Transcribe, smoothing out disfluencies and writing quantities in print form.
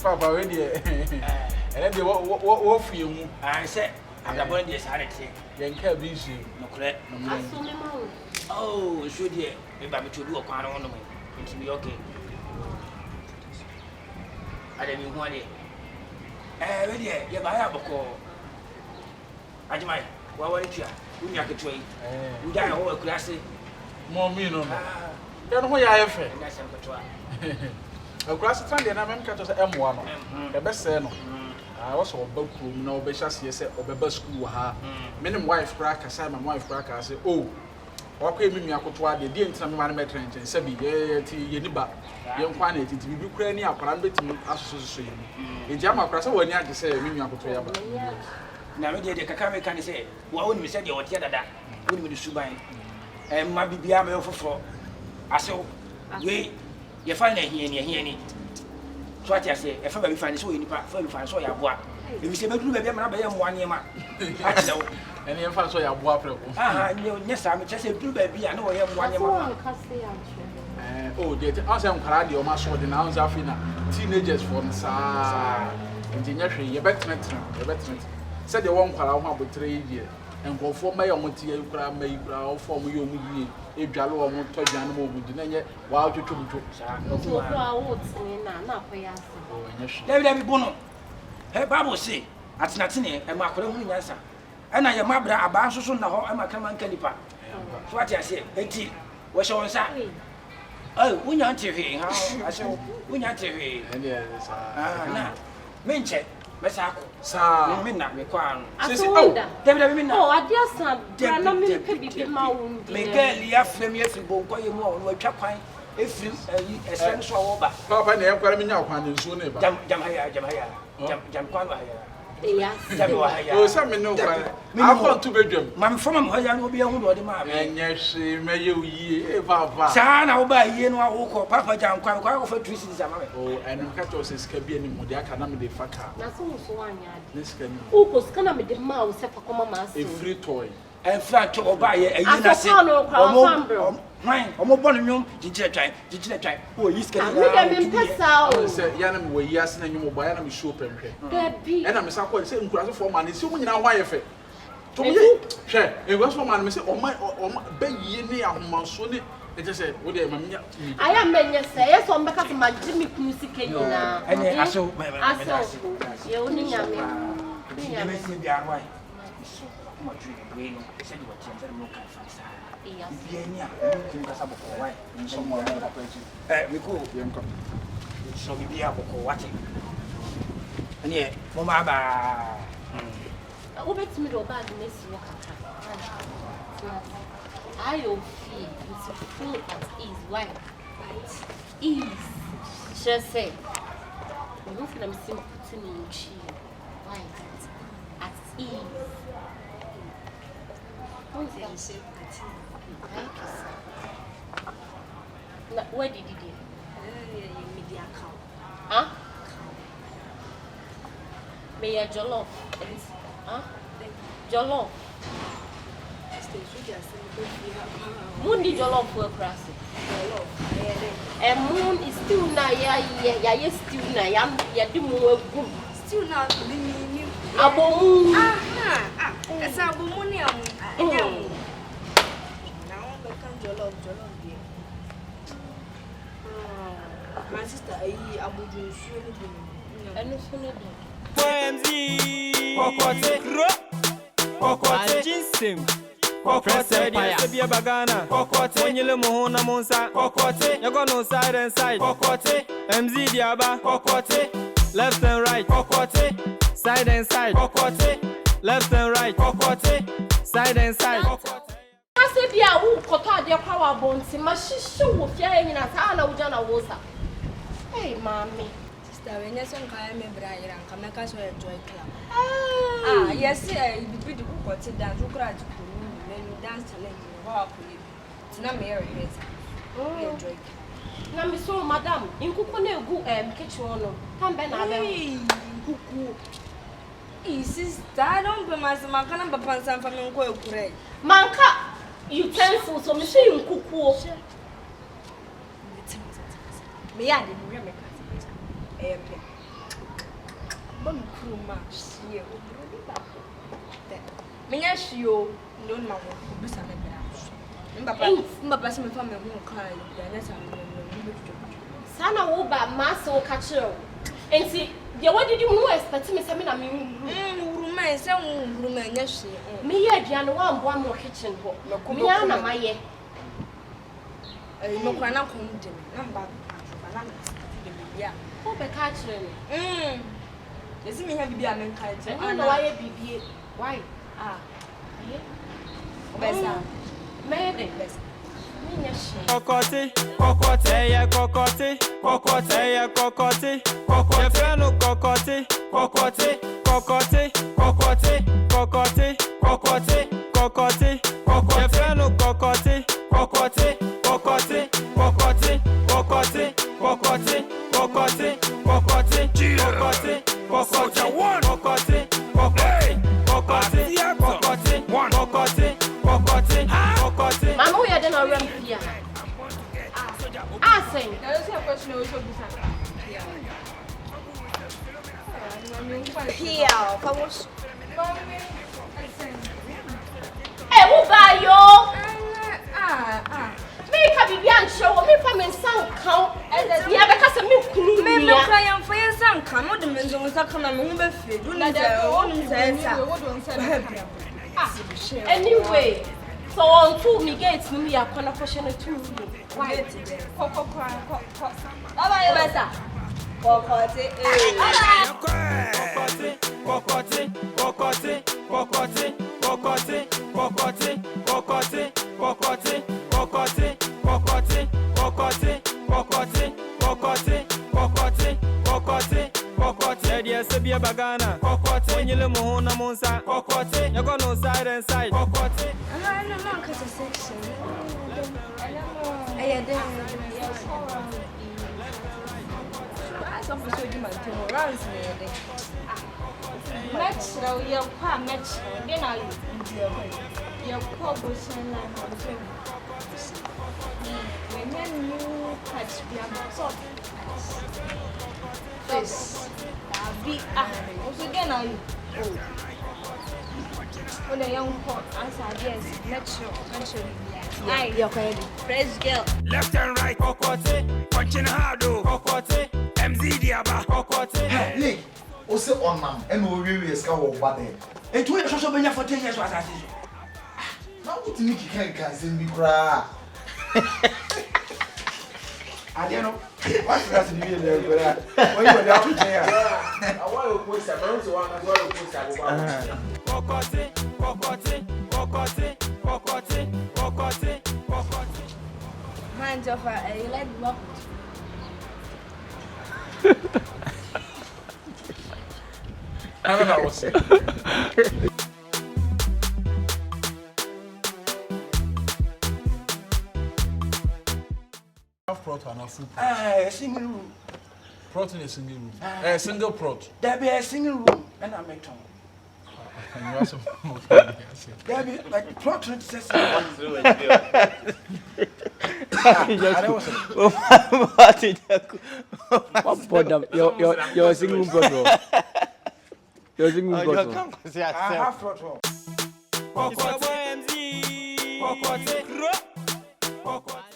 Papa, ready? And then what for you? I said, I'm the one that's had it. Then can't be she. No correct. Oh, should you? Maybe I'm to do a quarter on me. It will be okay. I didn't want it. Ready? You buy up a call. I might. What were you? We are trade. We die all classy. More mean on that. Then why I have it? That's a patrol. A grass Sunday, and I'm catch us M1. The best say no. I also book room, no beshas, yes, or beba school. Ha, minimum wife crack, I my wife crack. I say, oh, what came me? I could try the dear time man met and Sebi, Yeniba, young quantity to be Ukrainian, parameter association. In Jama Crassa, when you had to say, Mimi, I could try about. Now, the Kakame can say, what would we say your theatre that? Wouldn't we do Subai? And my BBM for. I saw, we, you find it here. So I say, if I find so in the park, for you find so you have what. If you say, maybe I'm 1 year, man. And you find so you have what. Ah, yes, I'm just a blue baby. I know I am 1 year. Oh, the awesome karate or my sword in ounce of teenagers from Sa engineering. You better said the one call with 3 years. And go for my own tea, you cry, may grow for me, if Jalo or Motojan would deny while you took to. Let me bono. Her Bible say, at Natine and Macron answer. And I am my brother, a banso soon now, and my command caliper. So what I say, 18, what's your answer? Oh, we not to hear how I said, we not to hear. And yes, now, Minche. Mesako sa me na me kwa oh David me na oh adia sa bra no me pe bibi ma wo me girl ya frem ya fi bon kwa ye mu o twa kwan efiri esem so wo ba papa na enkwara me nya kwan nso ne ba jam kwan wa haya yes jam wa haya o sa me no kwan akon tu bedwam mam fama mo haya no obi hu no de ma be enye hwe me ye uyi e papa sa na wo ba yie no awoko papa jam kwan kwa fa trisi di sama me oh enu ka to se ska bi ani mu de aka na me de faka na so so anya de ska ni o ko ska na me de ma wo se fa koma ma so a free toy en fra to oba ye ayi na se omo bon nwom jijire twan o yi ska ni me de me pesa o se ya na me wo yi ase na nwom bo ya na me show pemhwe da bi e na me sa ko se nkuraso for man se mo nyina ho ayefe to me hwe e go so man me se o ba yi ni ahomanso ni e je se wo de ma me aya menye se ye so mbeka to ma jimi kunu sike nyina ene aso ye oni nyame me se bi anwai mo twi we no se di wati am no kan fa sa bi anya mo ka sa boko wai so mo na pa chi me ko ye nko so bi bia boko wati ene mo ma ba wo betimi do bag na si wo kaka ayo fi it's full at ease why right ease just say we don't feel I'm seeing putting in chi why at ease don't say at ease na where did you do media account huh me ya jollof huh jollof Mundi jollof for crasi. And moon is still na ya still na ya di mo egu. Still na ni abomu. Aha. Esa abomu ni am. Now we can jollof there. My sister ayi abuju nsu ni bi. Enu so ne bi. MZ Kokote Jinsim Kokote Dia Bagana Kokote Onyele Mohona Monsa Kokote Yago no side and side Kokote MZ Diaba Kokote left and right Kokote side and side Kokote left and right Kokote side and side Ase bia wo koto ade kwa wa bonti ma hihye wo fia nyina ta na wo jana wo sa hey mami When you sing, I am a bride and come back as well. Joy club. Yes, I be the book or sit down to cry to then dance to let you walk with you. It's not Mary. Joy. Na me so madam, in kuku na egu kitchen no. Come be na be. Kuku. Sister, I don't be my makana papa san for me ko ekure. Manka utensils so me say in kuku. Me ya dey me Bom Kruma, she, Minya Shio, no mamma, Bissam. Papa, some family won't cry, that's Sana Woba, Master Catcher. And see, what did you know? Expect me some room, some room, and yes, me, Jan, one more kitchen. Me, Anna, my ye. No, I'm not coming to me. Yeah, oh, the catcher. You see me have to be a man, I don't know why it be. Why? Ah, Bessa. Maybe best. Cocotte, cocotte, yeah, cocotte, cocotte, yeah, cocotte, cocotte, freno, cocotte, cocotte, cocotte, cocotte, cocotte, cocotte, cocotte, cocotte, freno, cocotte, cocotte, cocotte, cocotte, cocotte, cocotte, cocotte, cocotte, cocotte, cocotte, one, cocotte, cocotte, cocotte, cocotte, one, cocotte, cocotte, cocotte. Mama, we are done around here. I say, There's a question also Pia, vamos. hey, who buy you? Me can be young show, me from in some count. Yeah, because of me, cool. Me crying for your son. Come on, the men don't come and move a feed. Do not anyway, so on two me gates, me are conversation too. Why? Cocotte, cocotte, cocotte, cocotte, cocotte, cocotte, cocotte, cocotte, cocotte, cocotte, cocotte, cocotte, cocotte, cocotte, cocotte, cocotte. Yes, be a bagana. Cocotte, when you live on a monsa. Cocotte, you're gonna side and side. Cocotte. I don't know, because it's section. Some people do my thing around me. Metro, your pa metro, then I your poor person like when you catch me about fish. Be also again I when a young pot answer yes, metro. Aye, you're ready. Fresh girl. Left and right, cocotte, punching hard, cocotte, MZ Diaba, cocotte. Hey, also on man, and we really is covered by them. And 2 years also been here for 10 years. Was Now, what do you can send me cry? I don't know. What's that to do there? When you were down there, I want to put some rounds one as well to put some. Cocotte, cocotte, cocotte, cocotte, cocotte, cocotte. Mind of you like walk. I don't know what's it. Protein and full single room. protein is single room. Single prot. There be a single room, and I make tongue. And you also There be like protein says. You're single brother. You're single brother. I have protein. Cocotte, MZ. Cocotte.